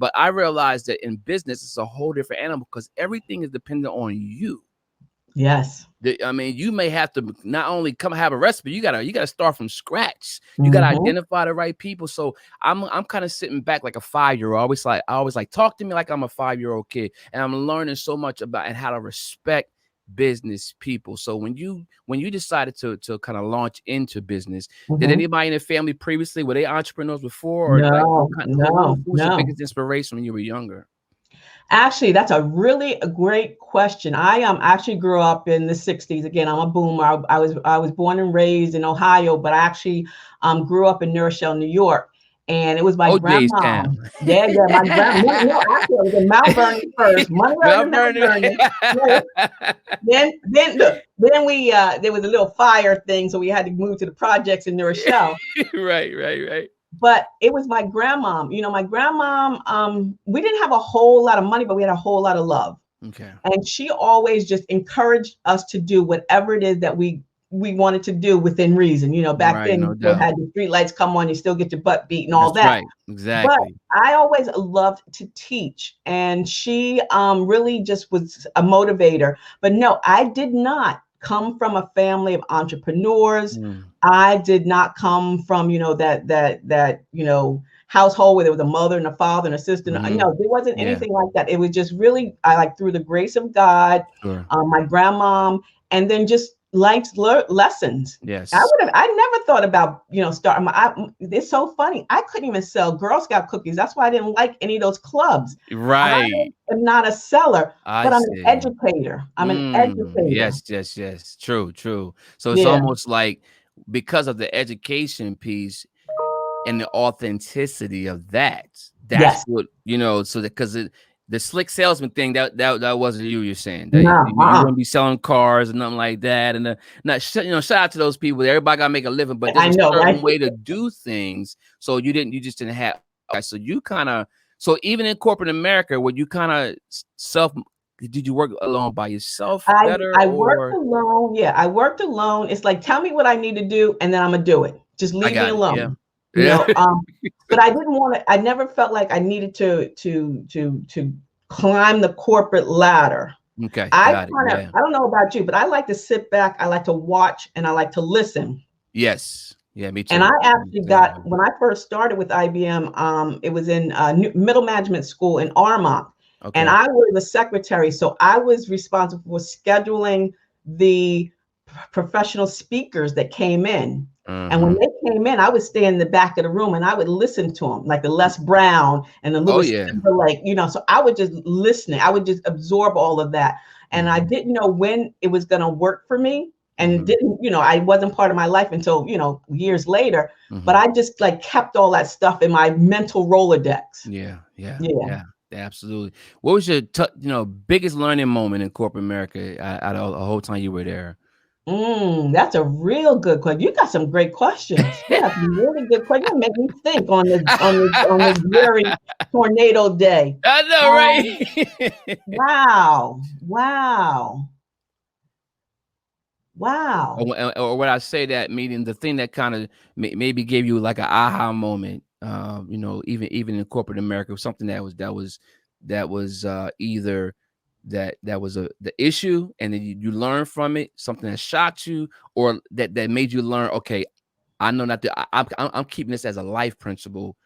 But I realized that in business, it's a whole different animal because everything is dependent on you. Yes. I mean, you may have to not only come have a recipe, you gotta start from scratch. You gotta Mm-hmm. identify the right people. So I'm kind of sitting back like a 5-year-old. I always like talk to me like I'm a 5-year-old kid, and I'm learning so much about and how to respect business people. So when you decided to kind of launch into business, did Mm-hmm. anybody in the family previously, were they entrepreneurs before, or like No, no, who was your no. biggest inspiration when you were younger? Actually, that's a great question. I actually grew up in the 60s. Again, I'm a boomer. I was born and raised in Ohio, but I actually grew up in New Rochelle, New York. And it was my OJ's grandma. town. Yeah, yeah, my grandma. No, no, actually, I was in Mount Vernon first. Money Vernon, Mount Mount Vernon. Vernon. Yeah. Then look, then we there was a little fire thing, so we had to move to the projects in New Rochelle. Right. But it was my grandmom. My grandmom, we didn't have a whole lot of money, but we had a whole lot of love. Okay. And she always just encouraged us to do whatever it is that we wanted to do within reason. Back Right, then no you still doubt. had the street lights come on, you still get your butt beat and all That's that. right. But Exactly. I always loved to teach, and she really just was a motivator. But no, I did not come from a family of entrepreneurs. Mm. I did not come from that household where there was a mother and a father and a sister. Hmm. No, there wasn't Yeah, anything like that. It was just really, I like, through the grace of God, sure. my grandmom, and then just life's lessons. Yes. I never thought about, starting it's so funny. I couldn't even sell Girl Scout cookies. That's why I didn't like any of those clubs. I Right. am not a seller, I but I'm an see. educator. I'm an Mm. educator. Yes. True. So it's Yeah. almost like because of the education piece and the authenticity of that, that's Yes. what, so that because the slick salesman thing that wasn't you're saying that No. you wouldn't be selling cars and nothing like that. And not shout out to those people. Everybody got to make a living, but there's I a know, certain right? way to do things. So you just didn't have. So you kind of, so even in corporate America, where you kind of self, did you work alone by yourself I better I worked or? alone. Yeah, I worked alone. It's like, tell me what I need to do, and then I'm gonna do it. Just I leave me got it. Yeah. alone. You Yeah. know. But I didn't want to. I never felt like I needed to climb the corporate ladder. Okay. Got it. Yeah. I don't know about you, but I like to sit back. I like to watch, and I like to listen. Yes. Yeah. Me And I too. actually Same got, way. when I first started with IBM, it was in middle management school in Armonk, and Okay. I was the secretary. So I was responsible for scheduling the professional speakers that came in. And when Uh-huh. they came in, I would stay in the back of the room and I would listen to them, like the Les Brown and the Oh Lewis yeah. Timberlake, So I would just listen. I would just absorb all of that. And I Mhm, didn't know when it was going to work for me. And mhm, didn't, I wasn't part of my life until, years later. But mhm. I just like kept all that stuff in my mental Rolodex. Yeah. Yeah, absolutely. What was your biggest learning moment in corporate America out of the whole time you were there? That's a real good question. You got some great questions. You have some really good questions. You make me think on this very tornado day. I know, Um, right? wow, wow, wow. Or when I say that, meaning the thing that kind of maybe gave you like an aha moment, even in corporate America, something that was either that was the issue, and then you learn from it, something that shocked you, or that made you learn. Okay, I know not to. I'm keeping this as a life principle,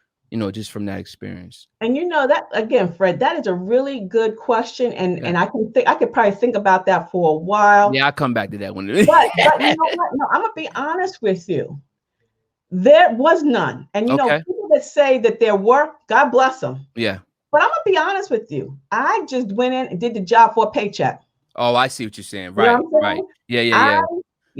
just from that experience. And that again, Fred, that is a really good question, and Yeah, and I could probably think about that for a while. yeah, I'll come back to that one. But you know what? No, I'm gonna be honest with you. There was none. And Okay. people that say that there were, God bless them. Yeah. But I'm gonna be honest with you. I just went in and did the job for a paycheck. Oh, I see what you're saying. You know Right. what I'm Right. saying? Yeah.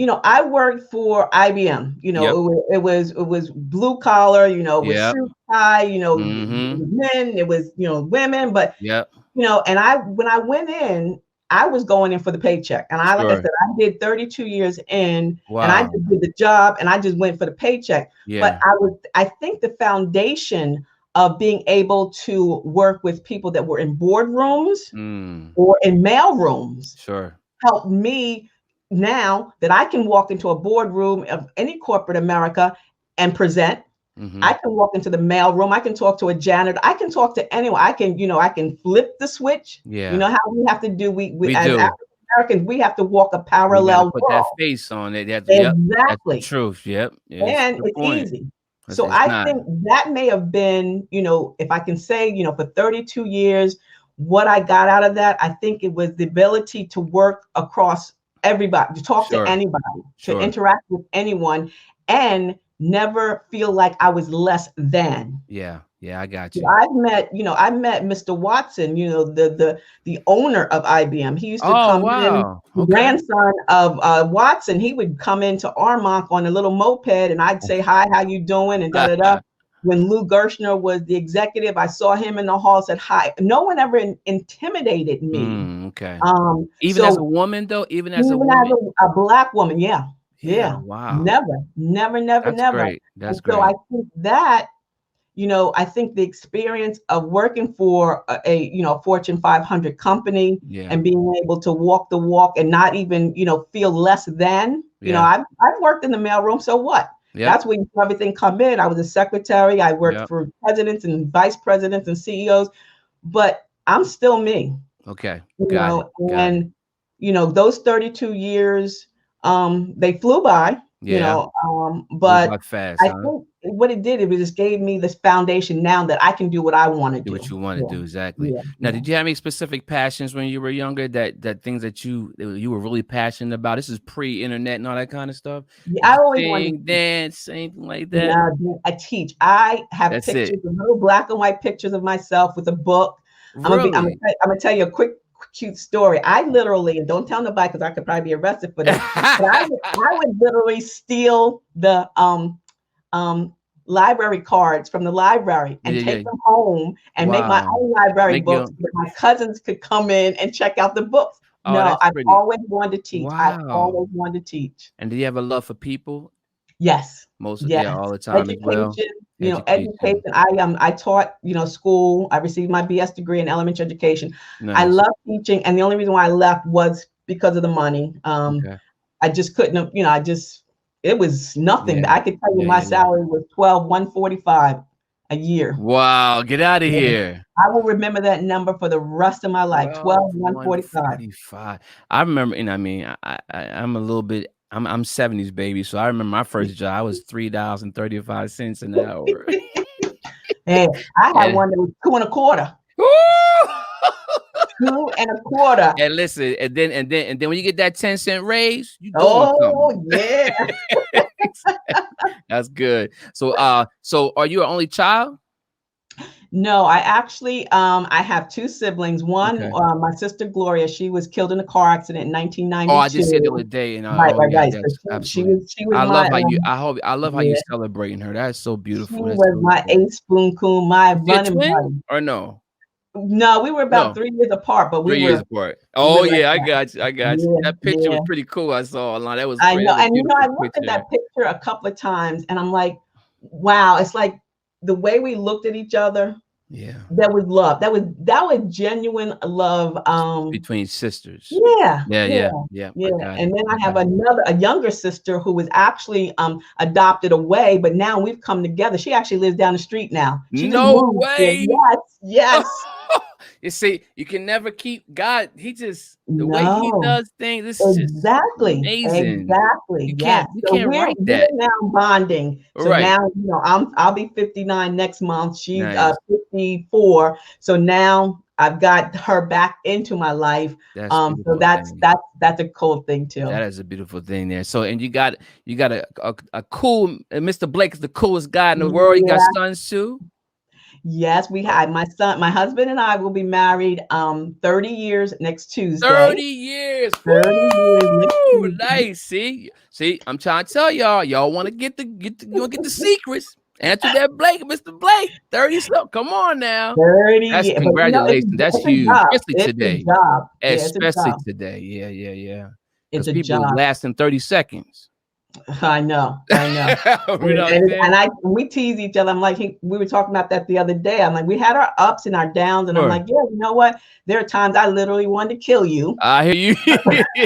I, I worked for IBM. Yep. It was blue collar. It was Yep. suit tie. It Mm-hmm. was men. It was women. But Yep. and when I went in, I was going in for the paycheck. And like I Sure. said, I did 32 years in, and I Wow. just did the job, and I just went for the paycheck. But Yeah. I think the foundation of being able to work with people that were in boardrooms Mm. or in mail rooms Sure. helped me now that I can walk into a boardroom of any corporate America and present. I can walk into the mail room. I can talk to a janitor. I can talk to anyone. I can, I can flip the switch. You Yeah. know how we have to do. We We as do. African Americans, we have to walk a We gotta parallel put that world. face on it. Yep. That's the Exactly. truth. Yep. Yeah, it's a And good it's point. easy. So It's I not. think that may have been, if I can say, for 32 years, what I got out of that, I think it was the ability to work across everybody, to talk to Sure. anybody, to Sure. interact with anyone, and never feel like I was less than. Yeah. Yeah, I got So you. I met Mr. Watson, the owner of IBM. He used to Oh, come in, wow. the Okay. grandson of Watson. He would come into Armonk on a little moped, and I'd say, "Hi, how you doing?" and da da da. When Lou Gershner was the executive, I saw him in the hall, said hi. No one ever intimidated me. Okay. Um, Even as a so woman, though? Even as a even as woman? a black woman, yeah, Yeah. yeah, Wow. never, never, never, That's never. great. That's And so I great. think that I think the experience of working for a Fortune 500 company Yeah. and being able to walk the walk and not even, feel less than, Yeah. I've worked in the mailroom. So what? Yep. That's where you saw everything come in. I was a secretary. I worked Yep. for presidents and vice presidents and CEOs, but I'm still me, Okay. Got it. Got it. and, those 32 years, they flew by, Yeah. Flew by but fast, I huh? think what it did, it just gave me this foundation now that I can do what I want to Do what do. you wanna Yeah, do, exactly. yeah, Now, yeah. did you have any specific passions when you were younger that things that you were really passionate about? This is pre-internet and all that kinda stuff. Yeah, Did I you always wanted sing, to dance, anything like that? now I teach. I have That's it. pictures, little black and white pictures of myself with a book. Really? I'm gonna tell you a quick, cute story. I literally, and don't tell nobody because I could probably be arrested for this, but I would literally steal the um, library cards from the library and Yeah, take yeah. them home and make my Wow. own library Make books your so that my cousins could come in and check out the books. Oh, No, that's I've pretty. always wanted to teach. I've Wow. always wanted to teach. And do you have a love for people? Yes, Yeah, yes. all the time as well? Education, education. Education. I taught, school. I received my BS degree in elementary education. I Nice. love teaching, and the only reason why I left was because of the money. Okay. I just couldn't have, it was nothing. Yeah. I could tell you Yeah, my yeah, yeah. salary was 145 a year. Wow, get outta Yeah. here. I will remember that number for the rest of my life. 12, 145. 145. I remember, and I mean, I'm a little bit. I'm 70s baby, so I remember my first job. I was $3.35 an hour. And I had And one that was 2.25. Woo! 2.25. And listen, and then when you get that 10-cent raise, you doing something. Oh yeah. That's good. So are you an only child? No, I actually I have two siblings. One, Okay. my sister Gloria, she was killed in a car accident in Oh, I just said the 1992. other day, and Right, oh right, yeah, right. So that's she absolutely. was I my love how you yeah, celebrating her. That's so she beautiful. That's was really my cool. ace spoon coon, my Is she a running twin buddy. or no? No, we were about No, 3 years apart, but 3 years apart. we Oh were like yeah, I that. got you. I got you. Yeah, That picture was yeah. pretty cool. I saw online. That was I great. That know. was a And I beautiful looked at picture. that picture a couple of times and I'm like, wow, it's like the way we looked at each other, Yeah, that was love. That was genuine love. between sisters. Yeah, Yeah, yeah, yeah, yeah. I yeah. got it. And then I I have got it. a younger sister who was actually adopted away, but now we've come together. She actually lives down the street now. She just No moved here. way. Yes, yes. You see, you can never keep God. He just the way he No, does things. This is just exactly, amazing. exactly. Yes. You So can't write we're that. now bonding. So Right. now, I'll be 59 next month. She's Nice. 54. So now I've got her back into my life. That's a So beautiful that's thing. that's a cool thing too. That is a beautiful thing there. So, and you got a cool Mr. Blake is the coolest guy in the world. You got Yeah. sons too. Yes, we had my husband and I will be married 30 years next Tuesday. 30 years. 30 years next Woo! Tuesday. Nice. See, I'm trying to tell y'all want to you want to get the secrets. Antoinette Blake, Mr. Blake, 30 something. Come on now. 30 That's years. But congratulations. That's it's a huge, job. especially It's a today. job. Yeah, it's a Especially job. today. Yeah. It's Because a people job. last in 30 seconds. I know. You know what I'm saying? We tease each other. I'm like, we were talking about that the other day. I'm like, we had our ups and our downs, and I'm Sure. like, yeah, you know what? There are times I literally wanted to kill you. I hear you.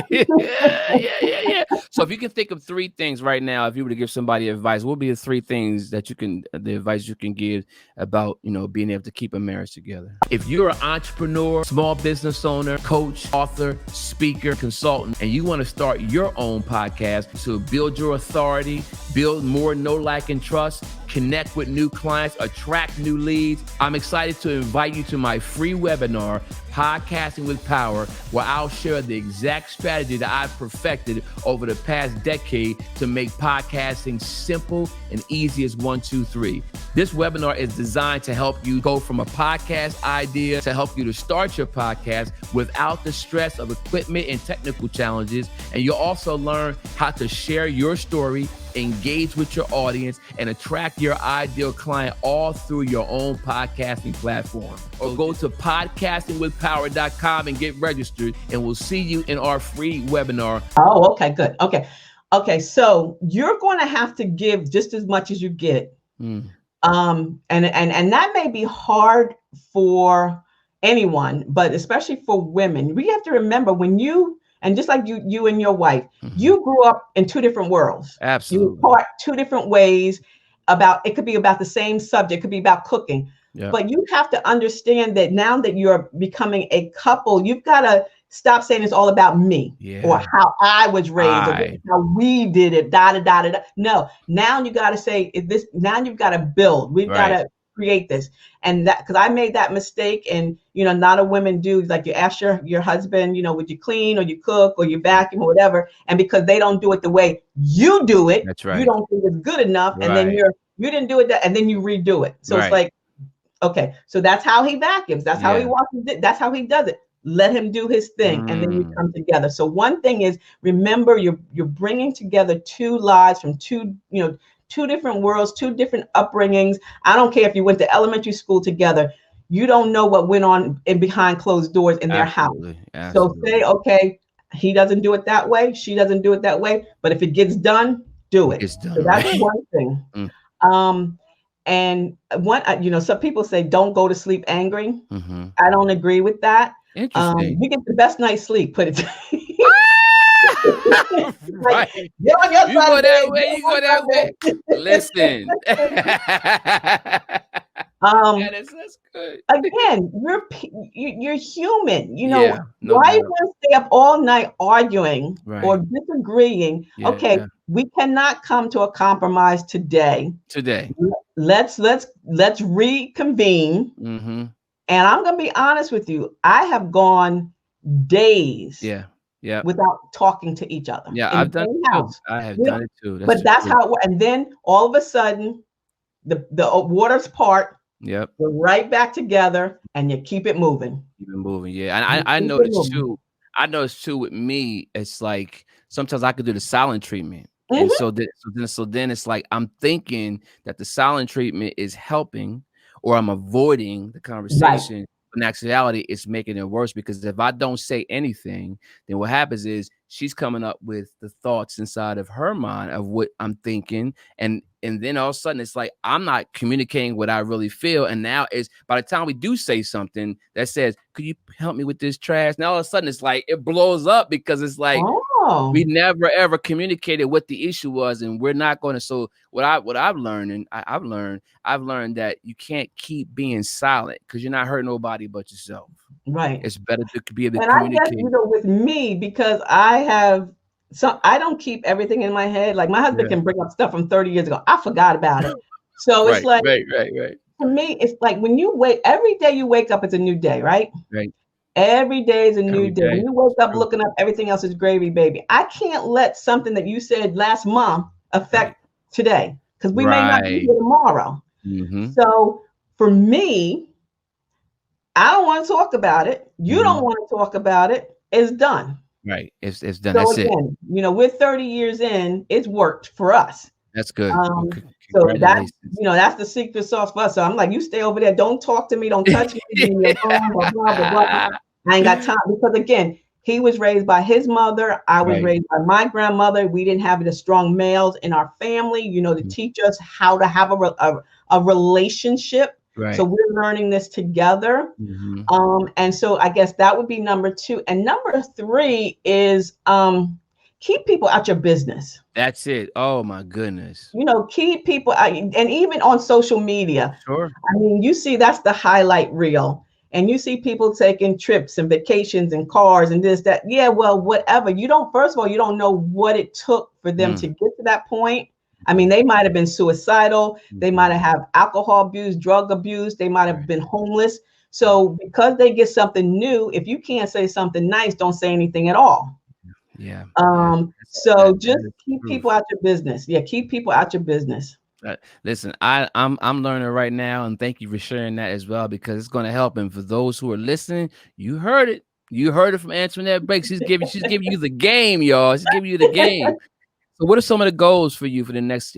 Yeah. So if you can think of three things right now, if you were to give somebody advice, what would be the three things that the advice you can give about, being able to keep a marriage together? If you're an entrepreneur, small business owner, coach, author, speaker, consultant, and you want to start your own podcast to build your authority, build more know, like, and trust, connect with new clients, attract new leads, I'm excited to invite you to my free webinar, Podcasting with Power, where I'll share the exact strategy that I've perfected over the past decade to make podcasting simple and easy as 1, 2, 3. This webinar is designed to help you go from a podcast idea to help you to start your podcast without the stress of equipment and technical challenges. And you'll also learn how to share your story, engage with your audience, and attract your ideal client all through your own podcasting platform. Or go to podcastingwithpower.com and get registered, and we'll see you in our free webinar. Oh, okay, good. Okay. So you're going to have to give just as much as you get. And that may be hard for anyone, but especially for women. We have to remember and just like you and your wife, you grew up in two different worlds. Absolutely. You were taught two different ways it could be about the same subject, it could be about cooking. Yep. But you have to understand that now that you're becoming a couple, you've got to stop saying it's all about me or how I was raised or how we did it, No, now you got to say now you've got to build. We've got to create this. And that, because I made that mistake, and a lot of women do, like you ask your husband, would you clean or you cook or you vacuum or whatever, and because they don't do it the way you do it, that's right, you don't think it's good enough, and then you didn't do it and then you redo it. So it's like, okay, so that's how he vacuums, that's how he washes it, that's how he does it. Let him do his thing, and then you come together. So one thing is, remember, you're bringing together two lives from two different worlds, two different upbringings. I don't care if you went to elementary school together. You don't know what went on behind closed doors in their house. So say, okay, he doesn't do it that way, she doesn't do it that way, but if it gets done, do it. It's done. So that's one thing. And one, some people say don't go to sleep angry. I don't agree with that. Interesting. You get the best night's sleep. Put it. Right. You go that way. You go that way. Listen. That's good. Again, you're human. Why you want to stay up all night arguing or disagreeing? We cannot come to a compromise today. Let's reconvene. And I'm going to be honest with you. I have gone days without talking to each other. I've done it too. I have done it too. That's how it works. And then all of a sudden, the waters part. Yep. We're right back together, and you keep it moving. And I know it's too. I know it's too with me. It's like sometimes I could do the silent treatment. And so then it's like I'm thinking that the silent treatment is helping, or I'm avoiding the conversation. In actuality, it's making it worse, because if I don't say anything, then what happens is she's coming up with the thoughts inside of her mind of what I'm thinking. And then all of a sudden it's like, I'm not communicating what I really feel. And now it's, by the time we do say something that says, could you help me with this trash? Now all of a sudden it's like, it blows up, because it's like, we never ever communicated what the issue was, and we're not going to. So what I've learned that you can't keep being silent, because you're not hurting nobody but yourself. Right. It's better to be able to communicate. I guess, with me, because I don't keep everything in my head. Like my husband can bring up stuff from 30 years ago. I forgot about it. So it's like, right. For me, it's like when you every day you wake up, it's a new day, right? Right. Every day is a new day. When you wake up looking up, everything else is gravy, baby. I can't let something that you said last month affect today, because we may not be here tomorrow. So for me, I don't want to talk about it. You don't want to talk about it. It's done. Right. It's done. So that's again, we're 30 years in. It's worked for us. That's good. So that's the secret sauce for us. So I'm like, you stay over there. Don't talk to me. Don't touch me. Blah, blah, blah, blah. I ain't got time, because again, He was raised by his mother. I was Right. raised by my grandmother. We didn't have the strong males in our family, to teach us how to have a relationship. So Right. we're learning this together. Hmm. And so I guess that would be number two. And number three is keep people out your business. That's it. Oh my goodness. Keep people, and even on social media. Sure. I mean, you see, that's the highlight reel. And you see people taking trips and vacations and cars and this, that. Yeah, well, whatever. First of all, you don't know what it took for them to Mm. get to that point. I mean, Mhm. they might have been suicidal. They might Mhm. have had alcohol abuse, drug abuse. They might have Right. been homeless. Right. So because they get something new, if you can't say something nice, don't say anything at all. Yeah. Yeah. So That just is keep truth. people out your business. Yeah, keep people out your business. Listen, I'm learning right now, and thank you for sharing that as well because it's going to help. And for those who are listening, you heard it. You heard it from Antoinette Blake. She's giving you the game, y'all. She's giving you the game. So, what are some of the goals for you for the next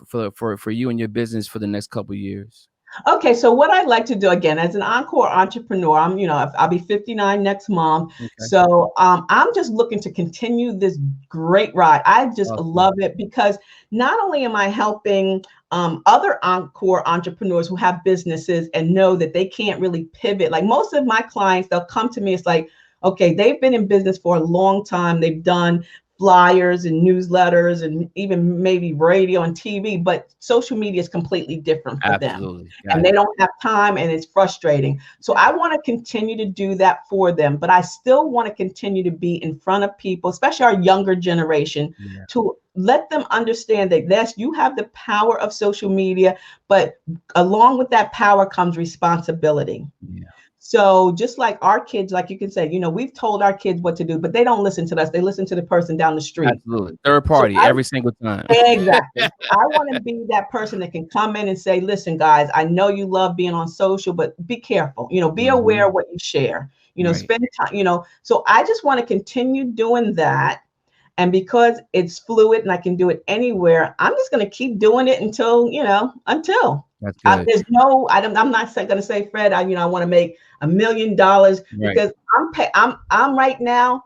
for you and your business for the next couple of years? Okay, so what I'd like to do again as an encore entrepreneur, I'll be 59 next month. Okay, So I'm just looking to continue this great ride. I just awesome. love it because not only am I helping other encore entrepreneurs who have businesses and know that they can't really pivot. Like most of my clients, they'll come to me. It's like, okay, they've been in business for a long time. They've done flyers and newsletters and even maybe radio and TV, but social media is completely different for them. Absolutely, And got they it. don't have time and it's frustrating. So I want to continue to do that for them, but I still want to continue to be in front of people, especially our younger generation, Yeah, to let them understand that yes, you have the power of social media, but along with that power comes responsibility. yeah, So just like our kids, like you can say, we've told our kids what to do, but they don't listen to us. They listen to the person down the street. absolutely. Third So party every single time. exactly. I want to be that person that can come in and say, listen, guys, I know you love being on social, but be careful, be aware Hmm. of what you share, Right. spend time, so I just want to continue doing that. And because it's fluid and I can do it anywhere, I'm just going to keep doing it until That's good. there's no, I'm not going to say, Fred, I want to make $1 million Right. because I'm right now,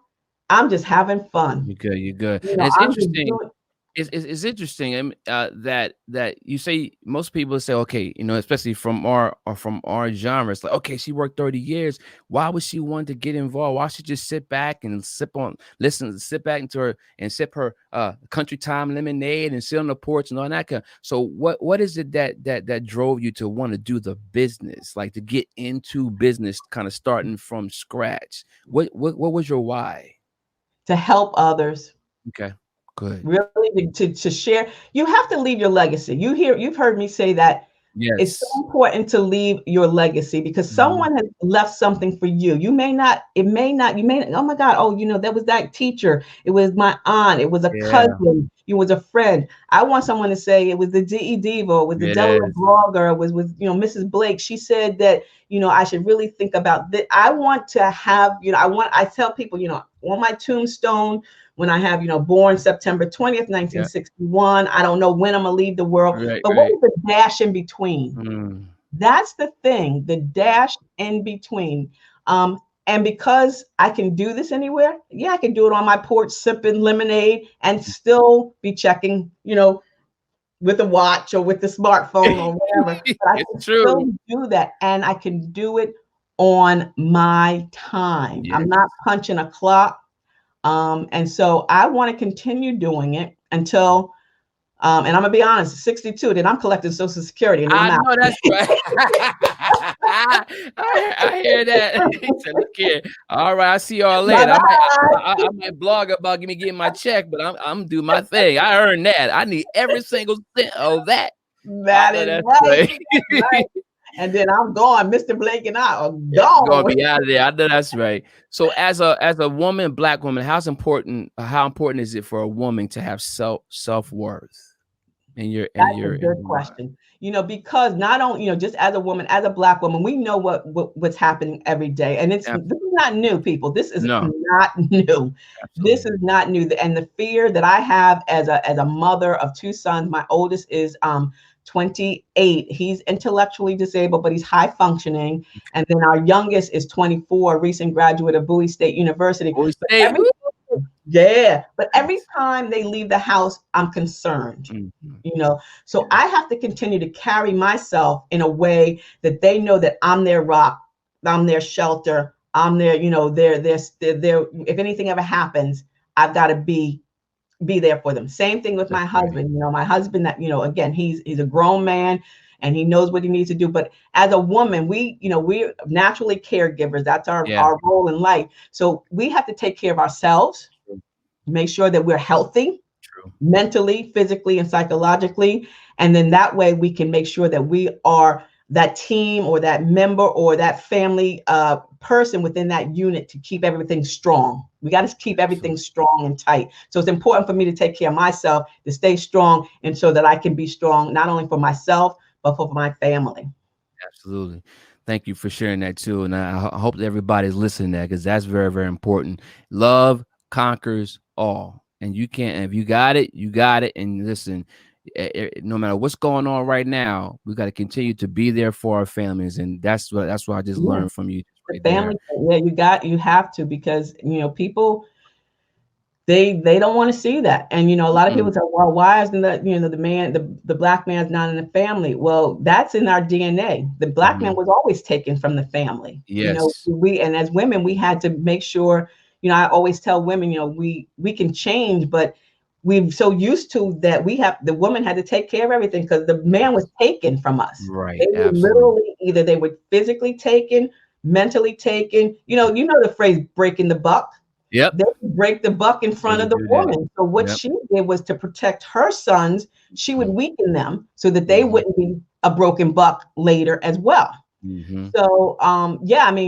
I'm just having fun. You're good. You're good. And it's I'm just interesting. doing. It's interesting that you say most people say, okay, especially from our genre, it's like, okay, she worked 30 years. Why would she want to get involved? Why should she just sit back and sit back into her and sip her country time lemonade and sit on the porch and all that kind of. So what is it that drove you to want to do the business, like to get into business, kind of starting from scratch? What was your why? To help others, Okay, good. really to share. You have to leave your legacy. You've heard me say that it's so Yes. important to leave your legacy because Mhm. someone has left something for you. You may not, oh my God, oh, that was that teacher. It was my aunt. It was a Yeah. cousin. It was a friend. I want someone to say it was the DE Diva, it was the Delaware Yes. blogger, it was with, Mrs. Blake. She said that, I should really think about that. I want to have, I tell people, on my tombstone, when I have, born September 20th, Yeah. 1961, I don't know when I'm gonna leave the world, Right, but what right. is the dash in between? Mm. That's the thing, the dash in between. And because I can do this anywhere, yeah, I can do it on my porch, sipping lemonade, and still be checking, with a watch or with the smartphone or whatever. But I It's can true. still do that, and I can do it on my time. Yes. I'm not punching a clock. And so I want to continue doing it until, and I'm gonna be honest, 62, then I'm collecting Social Security, and then I'm I out. know that's right. I hear that. He said, "Look here. All right, I'll see y'all Bye later. bye. I might blog about me getting my check, but I'm do my thing. I earned that. I need every single cent of that." I That know is that's right. right. That's right. And then I'm gone. Mr. Blake and I are Yeah, gonna gone. be out of there. I know that's right. So as a woman, black woman, how important is it for a woman to have self-worth in your in That's a your in good your mind? question. Because not only, just as a woman, as a black woman, we know what's happening every day. And this is not new, people. This is No, not new. This absolutely. is not new. And the fear that I have as a mother of two sons, my oldest is 28. He's intellectually disabled, but he's high functioning. And then our youngest is 24, recent graduate of Bowie State University. Bowie But State. every time they leave the house, I'm concerned. So I have to continue to carry myself in a way that they know that I'm their rock, I'm their shelter, I'm their, if anything ever happens, I've got to be there for them. Same thing with my husband. My husband, that, again, he's a grown man and he knows what he needs to do. But as a woman, we're naturally caregivers. That's our role in life. So we have to take care of ourselves, make sure that we're healthy, mentally, physically, and psychologically. And then that way we can make sure that we are that team or that member or that family person within that unit to keep everything strong. We got to keep everything strong and tight. So it's important for me to take care of myself, to stay strong, and so that I can be strong, not only for myself, but for my family. Absolutely. Thank you for sharing that too. And I hope that everybody's listening to that, because that's very, very important. Love conquers all. And you can't, if you got it, you got it. And listen, no matter what's going on right now, we got to continue to be there for our families. And that's what I just learned from you right family there. You have to, because people, they don't want to see that. And a lot of people say, well, why isn't that the black man's not in the family? Well, that's in our DNA. The black man was always taken from the family. Yes. And as women, we had to make sure, I always tell women, we can change, but we're so used to that the woman had to take care of everything because the man was taken from us. Right. They were literally, either they were physically taken, mentally taken. You know the phrase breaking the buck. Yep. They would break the buck in front of the woman. So what she did was, to protect her sons, she would weaken them so that they wouldn't be a broken buck later as well. So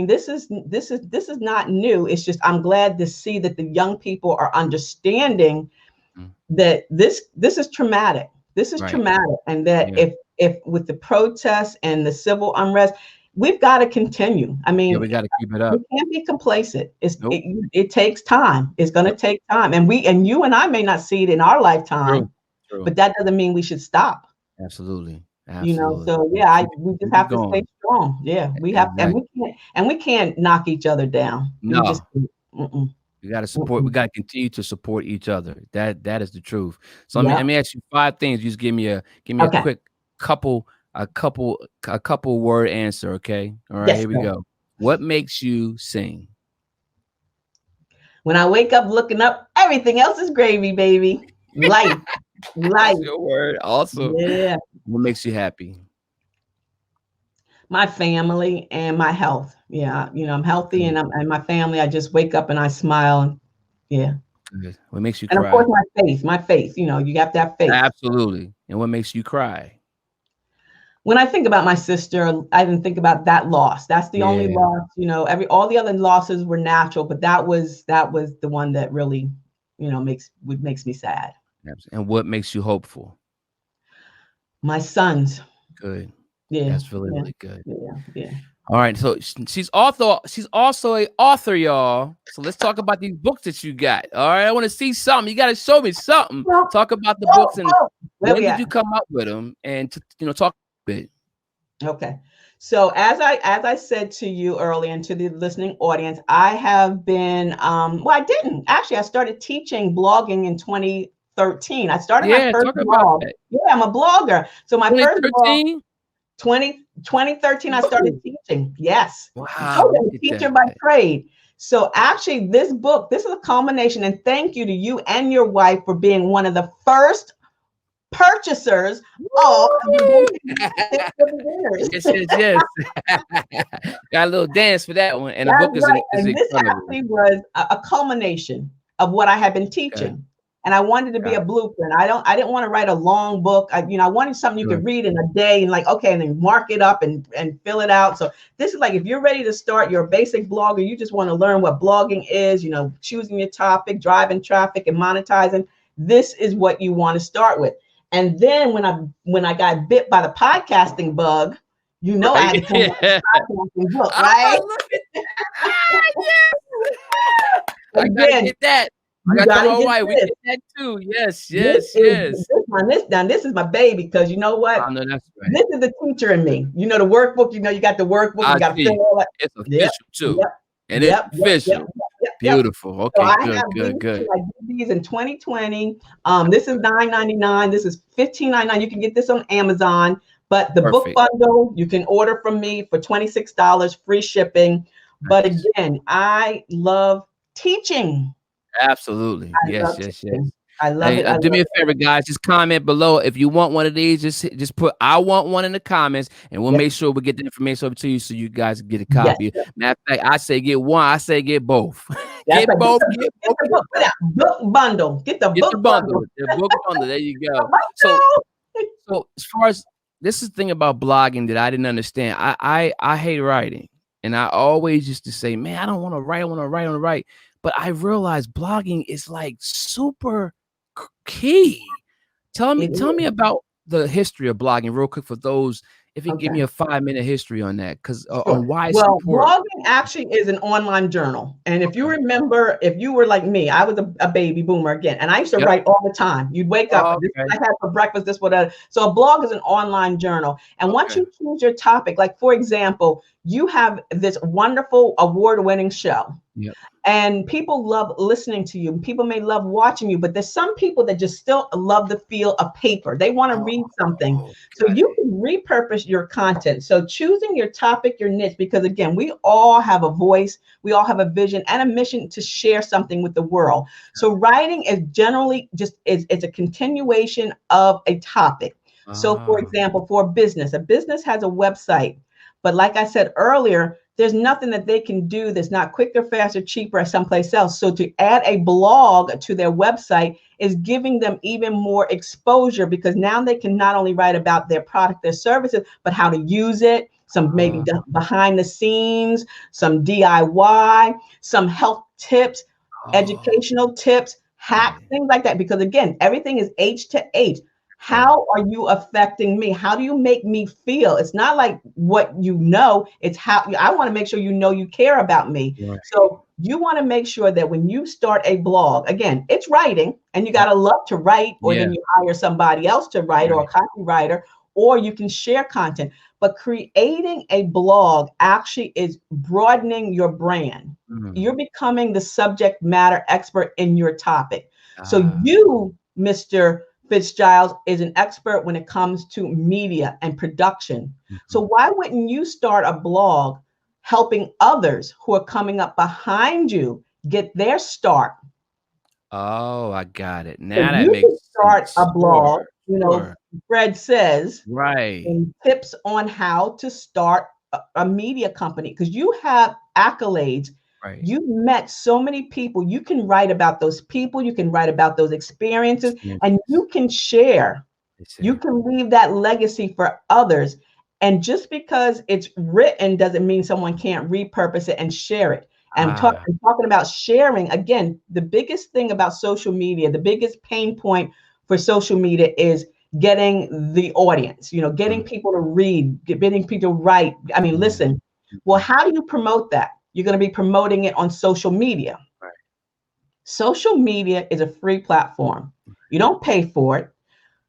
this is not new. It's just, I'm glad to see that the young people are understanding that this is traumatic. This is traumatic. And that if with the protests and the civil unrest, we've got to continue. I mean, we got to keep it up. We can't be complacent. It takes time. It's going to take time. And you and I may not see it in our lifetime, but that doesn't mean we should stop. Absolutely. We just have to stay strong. Yeah, we have, and we can't knock each other down. No. We got to support. We got to continue to support each other. That is the truth. So let me ask you 5 things. You just give me a quick couple word answer. Okay. All right. Here we go. What makes you sing? When I wake up looking up, everything else is gravy, baby. Life. That's your word. Awesome. Yeah. What makes you happy? My family and my health. Yeah, I'm healthy, and my family. I just wake up and I smile. And, What makes you cry? And of course, my faith. You have to have faith. Absolutely. And what makes you cry? When I think about my sister, I didn't think about that loss. That's the only loss. All the other losses were natural, but that was the one that really, makes me sad. And what makes you hopeful? My sons. Good. Yeah, that's really good. Yeah. All right, so she's also a author, y'all. So let's talk about these books that you got. All right, I want to see something. You got to show me something. Talk about the books and when did you come up with them, and talk a bit. Okay, so as I said to you earlier and to the listening audience, I have been I didn't actually. I started teaching blogging in 2013. I started my first blog. Yeah, I'm a blogger. So my first blog. 2013, I started teaching. Yes. Wow. I'm a teacher by trade. So actually, this book, this is a culmination. And thank you to you and your wife for being one of the first purchasers of Yes. Got a little dance for that one. And the book is this actually was a culmination of what I had been teaching. Okay. And I wanted to be a blueprint. I didn't want to write a long book. I wanted something you could read in a day and and then mark it up and fill it out. So this is like, if you're ready to start, you're a basic blogger, you just want to learn what blogging is, choosing your topic, driving traffic and monetizing. This is what you want to start with. And then when I got bit by the podcasting bug, I had to come up with a podcasting book, right? I gotta get that. I got my wife. We get that too. Yes. This is my baby, because you know what? I know that's right. This is the teacher in me. You know, the workbook, you got the workbook, I you got to fill see. all that. It's Yep, official too. yep, And it's yep, official. yep. Beautiful. So Okay, I good, have good, these good. two. I did these in 2020. This is $9.99. This is $15.99. You can get this on Amazon, but the book Perfect. bundle you can order from me for $26, free shipping. But Nice. again, I love teaching. Absolutely. I love Yes, yes, yes. teaching. I love Hey, it. I do love me a it. favor, guys. Just comment below if you want one of these. Just put "I want one" in the comments, and we'll Yes, make sure we get the information over to you so you guys can get a yes, copy. yes. Matter of fact, I say get one. I say get both. That's Get right. both. Get Get both. the Get book, both. book bundle. Get the Get the book bundle. bundle. The book bundle. There you go. So, Bundle. so as far as this is the thing about blogging that I didn't understand. I hate writing, and I always used to say, man, I don't want to write. I want to write. I want to write. But I realized blogging is like super key. It Tell me is. about the history of blogging real quick for those. If you can give Okay. me a 5-minute history on that, because on Sure. why it's Well, important. blogging actually is an online journal. And if you Okay. remember, if you were like me, I was a baby boomer again, and I used to Yep. write all the time. You'd wake up, this is Okay. what I had for breakfast, this, whatever. So a blog is an online journal. And once Okay. you choose your topic, like for example, you have this wonderful award-winning show. Yep. And people love listening to you. People may love watching you, but there's some people that just still love the feel of paper. They want to read something. Oh, So got you it. can repurpose your content. So choosing your topic, your niche, because again, we all have a voice, we all have a vision and a mission to share something with the world. So writing is generally it's a continuation of a topic. So for Ah, example, for a business has a website. But like I said earlier, there's nothing that they can do that's not quicker, faster, cheaper as someplace else. So to add a blog to their website is giving them even more exposure, because now they can not only write about their product, their services, but how to use it, some maybe ah, behind the scenes, some DIY, some health tips, oh, educational tips, hacks, right. things like that. Because again, everything is H to H. Right. How are you affecting me? How do you make me feel? It's not like what you know, it's how I want to make sure you know you care about me. Right. So you want to make sure that when you start a blog, again, it's writing, and you got Yep. to love to write, or Yeah. then you hire somebody else to write, or a Right. copywriter, or you can share content. But creating a blog actually is broadening your brand. You're Mm. becoming the subject matter expert in your topic. So Ah. you, Mr. Fitzgiles, is an expert when it comes to media and production. So Mhm. why wouldn't you start a blog helping others who are coming up behind you get their start? Oh, I got it. So Now that you could makes start a sense. Sure. blog, Sure. Fred says, Right. and tips on how to start a media company, because you have accolades. Right. You've met so many people. You can write about those people, you can write about those experiences, and Experiences. you can share. They You say. can leave that legacy for others. And just because it's written doesn't mean someone can't repurpose it and share it. And Ah. talking about sharing, again, the biggest thing about social media, the biggest pain point for social media is getting the audience, getting Mhm. people to read, getting people to write. I mean, Yeah. listen, well, Mhm. how do you promote that? You're going to be promoting it on social media. Right. Social media is a free platform. You don't pay for it.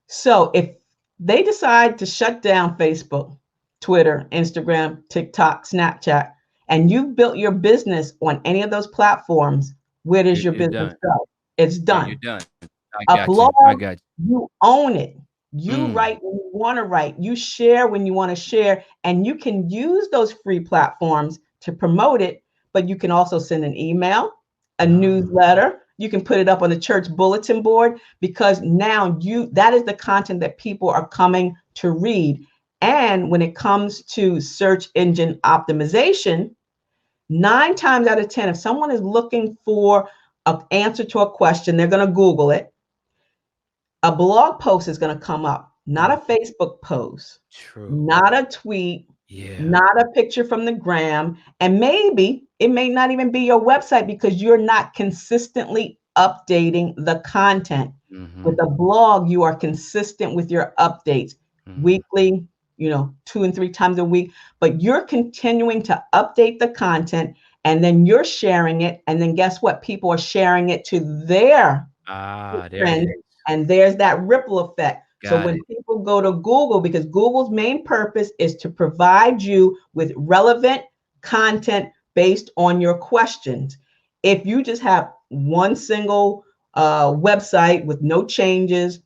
So if they decide to shut down Facebook, Twitter, Instagram, TikTok, Snapchat, and you've built your business on any of those platforms, where does your You're business done. go? It's Yeah, you're done. done. I A got you. I blog, got you own it. you. You write when you want to write. You share when you want to share. And you can use those free platforms to promote it, but you can also send an email, a Ah. newsletter. You can put it up on the church bulletin board, because now that is the content that people are coming to read. And when it comes to search engine optimization, 9 times out of 10, if someone is looking for an answer to a question, they're going to Google it. A blog post is going to come up, not a Mhm. Facebook post, True. not a tweet, Yeah. not a picture from the gram. And maybe it may not even be your website, because you're not consistently updating the content. With Mhm. a blog, you are consistent with your updates Mhm. weekly, 2 and 3 times a week, but you're continuing to update the content, and then you're sharing it. And then guess what? People are sharing it to their Ah, there it friends is. And there's that ripple effect. So Got when it. people go to Google, because Google's main purpose is to provide you with relevant content based on your questions. If you just have one single website with no changes,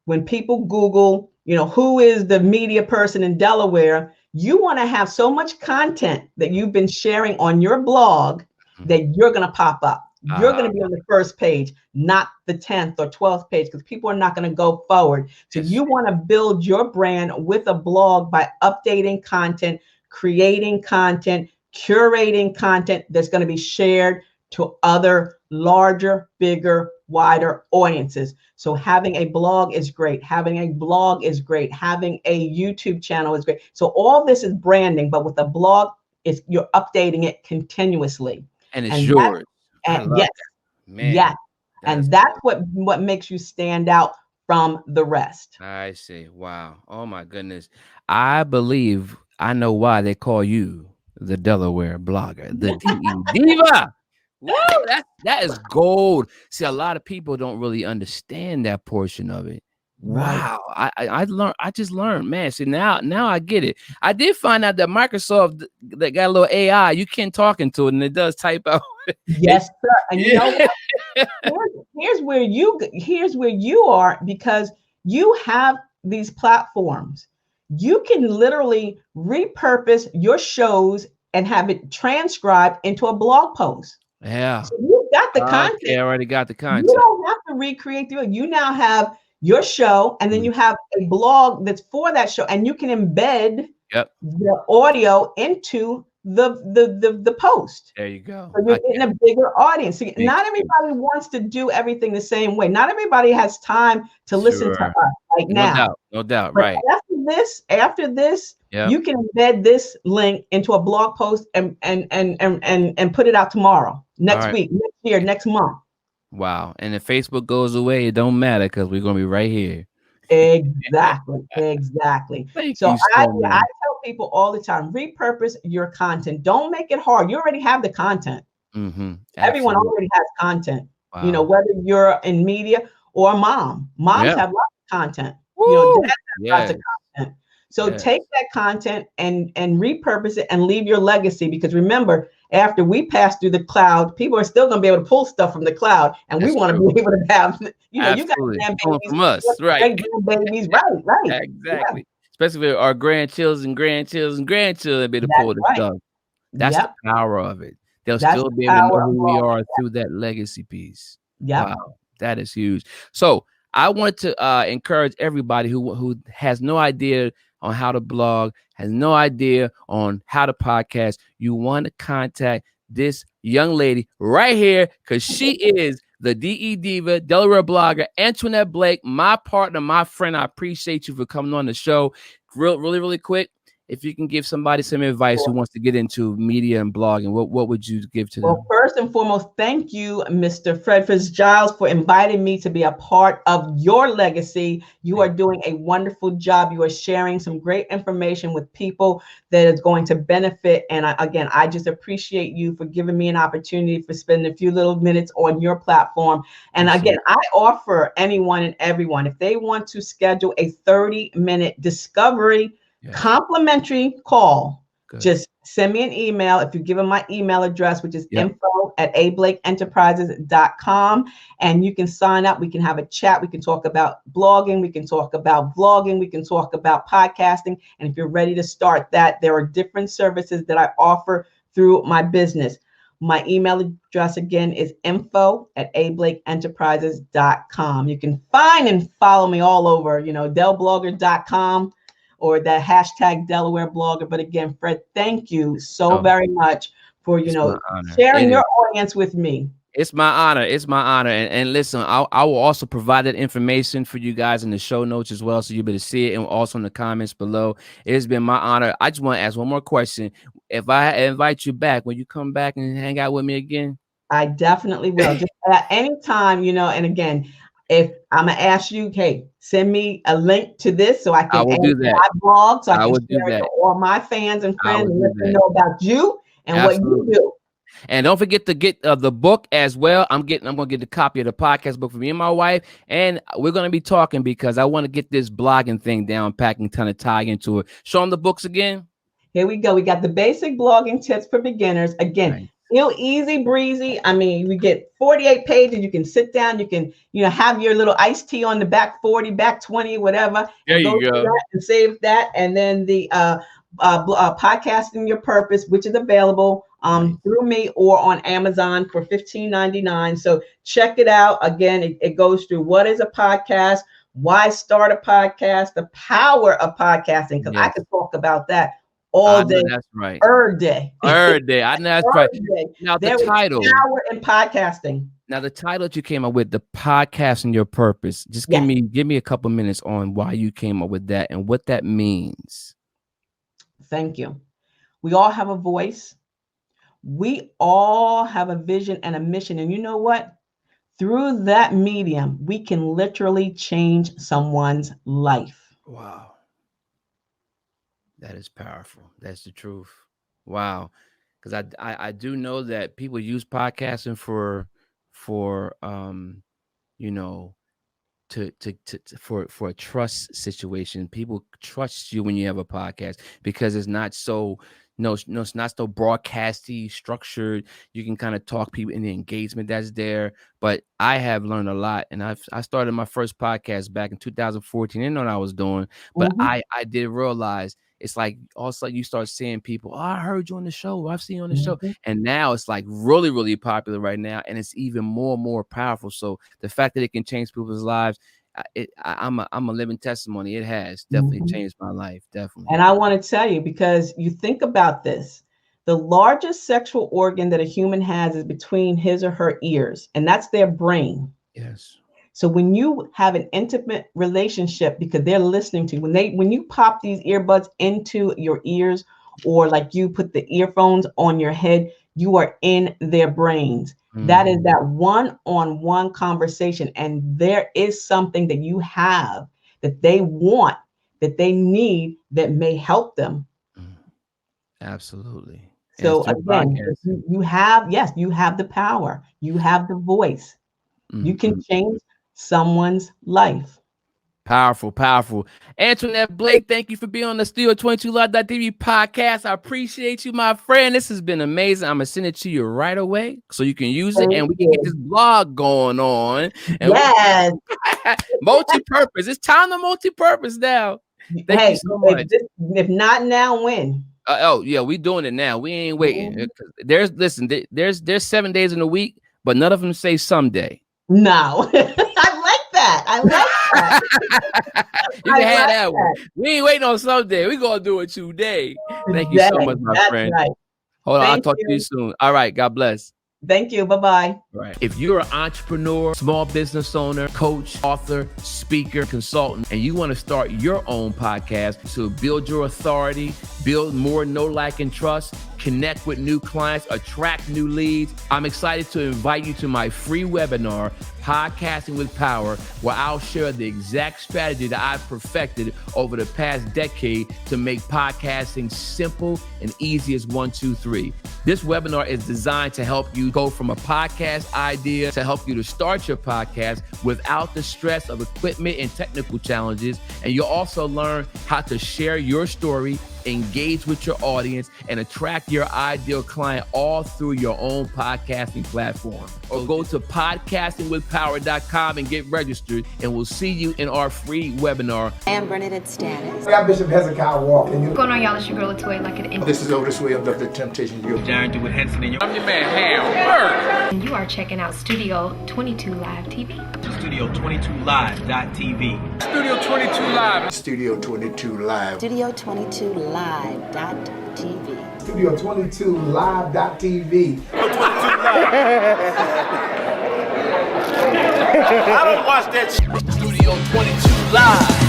when people Google, who is the media person in Delaware, you want to have so much content that you've been sharing on your blog Mhm. that you're going to pop up. You're going Ah, to be on the first page, not the 10th or 12th page, because people are not going to go forward. So yes. you want to build your brand with a blog by updating content, creating content, curating content that's going to be shared to other larger, bigger, wider audiences. So having a blog is great. Having a blog is great. Having a YouTube channel is great. So all this is branding, but with a blog, you're updating it continuously. And it's And that's yours. I love yes, that. yes. Man, that's And that's what makes you stand out from the rest. I see. Wow. Oh my goodness. I believe I know why they call you the Delaware blogger, the DE diva. Woo! That is gold. See, a lot of people don't really understand that portion of it. Right. Wow. I learned. I just learned, man. See, now I get it. I did find out that Microsoft that got a little AI. You can talk into it, and it does type out. It, Yes, sir. And you know yeah. here's where you are, because you have these platforms. You can literally repurpose your shows and have it transcribed into a blog post. Yeah. So you've got the Okay. content. I already got the You content. don't have to recreate the. You now have your show, and then Mm, you have a blog that's for that show, and you can embed yep. the audio into the post. There you go. So you're I getting get a bigger audience. So makes not sense. everybody wants to do everything the same way. Not everybody has time to listen to Sure. us right No now. doubt. No doubt. But Right. after this, Yep. you can embed this link into a blog post and put it out tomorrow, All next right. week, next year, next month. Wow. And if Facebook goes away, it don't matter because we're gonna be right here. Exactly, exactly. Thank So you I so I much. tell people all the time, repurpose your content. Don't make it hard. You already have the content. Mm-hmm. Everyone Absolutely. already has content. Wow. Whether you're in media or a mom. Moms Yeah. have lots of content. Dad Woo! has lots Yes. of content. So take Yes. that content and repurpose it and leave your legacy. Because remember, after we pass through the cloud, people are still going to be able to pull stuff from the cloud, and we That's want to true. be able to have. You got Absolutely. Coming grandbabies, from us. Right. great grandbabies, right? Right. Yeah, Exactly. Especially with our grandchildren be to that's pull this right. stuff. That's the Yep, power of it. They'll that's still the be able to know power of who we blog. are through that legacy piece. Yep. Wow, that is huge. So I want to encourage everybody who has no idea on how to blog, has no idea on how to podcast. You want to contact this young lady right here because she is the DE Diva, Delaware blogger, Antoinette Blake, my partner, my friend. I appreciate you for coming on the show. Really quick. If you can give somebody some advice who wants to get into media and blogging, what would you give to Well, them? first and foremost, thank you, Mr. Fred Fitzgiles, for inviting me to be a part of your legacy. You are Thank doing a wonderful job. You are sharing some great information with people that is going to benefit. And again, I just appreciate you for giving me an opportunity for spending a few little minutes on your platform. And appreciate again, I offer anyone and everyone, if they want to schedule a 30-minute discovery it. Yes, complimentary call, good. just send me an email. If you give them my email address, which is Yep. info@ablakeenterprises.com, and you can sign up. We can have a chat. We can talk about blogging. We can talk about vlogging. We can talk about podcasting. And if you're ready to start that, there are different services that I offer through my business. My email address again is info@ablakeenterprises.com. You can find and follow me all over, delblogger.com or that hashtag Delaware blogger. But again, Fred, thank you so Oh, very much for, it's my honor. sharing It your is. audience with me. It's my honor. It's my honor. And listen, I will also provide that information for you guys in the show notes as well. So you'll be able to see it and also in the comments below. It's been my honor. I just want to ask one more question. If I invite you back, will you come back and hang out with me again? I definitely will. Just at any time, and again, if I'm gonna ask you, hey, send me a link to this so I I can will add do to that. my blog, so I I can will do share it to that. all my fans and I friends will and do let them that. know about you and what you Absolutely. do. And don't forget to get the book as well. I'm going to get the copy of the podcast book for me and my wife. And we're going to be talking because I want to get this blogging thing down, packing ton of tie into it. Show them the books again. Here we go. We got the basic blogging tips for beginners. Again, Right. Real easy breezy. I mean, we get 48 pages. You can sit down. You can, have your little iced tea on the back 40, back 20, whatever. There And you go. That and save that. And then the podcasting your purpose, which is available through me or on Amazon for $15.99. So check it out. Again, it goes through what is a podcast, why start a podcast, the power of podcasting, because I could talk about that all day. That's right. Every day. I know that's right. Now there the title. Power in podcasting. Now the title that you came up with, the podcast and your purpose. Just give me a couple minutes on why you came up with that and what that means. Thank you. We all have a voice. We all have a vision and a mission. And you know what? Through that medium, we can literally change someone's life. Wow. That is powerful. That's the truth. Wow. Because I do know that people use podcasting for for a trust situation. People trust you when you have a podcast because it's not so it's not so broadcasty structured. You can kind of talk people in the engagement that's there. But I have learned a lot, and I started my first podcast back in 2014. I didn't know what I was doing, but I did realize it's like also you start seeing people. Oh, I heard you on the show. I've seen you on the show, and now it's like really, really popular right now, and it's even more and more powerful. So the fact that it can change people's lives, I'm a living testimony. It has definitely changed my life, definitely. And I want to tell you, because you think about this, the largest sexual organ that a human has is between his or her ears, and that's their brain. Yes. So when you have an intimate relationship, because they're listening to you, when you pop these earbuds into your ears, or like you put the earphones on your head, you are in their brains. That is that one-on-one conversation. And there is something that you have that they want, that they need, that may help them. Absolutely. So again, you have the power. You have the voice. You can change someone's life. Powerful, powerful. Antoinette Blake, thank you for being on the Studio 22 Live.tv podcast. I appreciate you, my friend. This has been amazing. I'm going to send it to you right away so you can use it and we can get this blog going on. And yes. Multi-purpose. It's time to multi-purpose now. Thank you so much. If not now, when? We doing it now. We ain't waiting. There's 7 days in a week, but none of them say someday. No. I like that. You can have that one. We ain't waiting on someday. We're going to do it today. Thank you so much, my friend. Right. Hold on. I'll talk to you soon. All right. God bless. Thank you. Bye-bye. Right. If you're an entrepreneur, small business owner, coach, author, speaker, consultant, and you want to start your own podcast to build your authority, build more know, like, and trust, connect with new clients, attract new leads, I'm excited to invite you to my free webinar, Podcasting with Power, where I'll share the exact strategy that I've perfected over the past decade to make podcasting simple and easy as 1, 2, 3. This webinar is designed to help you go from a podcast idea to help you to start your podcast without the stress of equipment and technical challenges. And you'll also learn how to share your story, engage with your audience, and attract your ideal client all through your own podcasting platform. Or go to podcastingwithpower.com and get registered, and we'll see you in our free webinar. I am Bernadette Stannis. I'm Bishop Hezekiah Walker. What's going on, y'all? It's your girl, Latoya Luckett. This is Otis Williams of the Temptation You. Darren DeWitt Henson, and I'm your man, Ham. And you are checking out Studio 22 Live TV. Studio 22 Live.tv. Studio 22 Live. Studio 22 Live. Studio 22 Live.tv. Studio 22 Live.tv. I don't watch that. Studio 22 Live.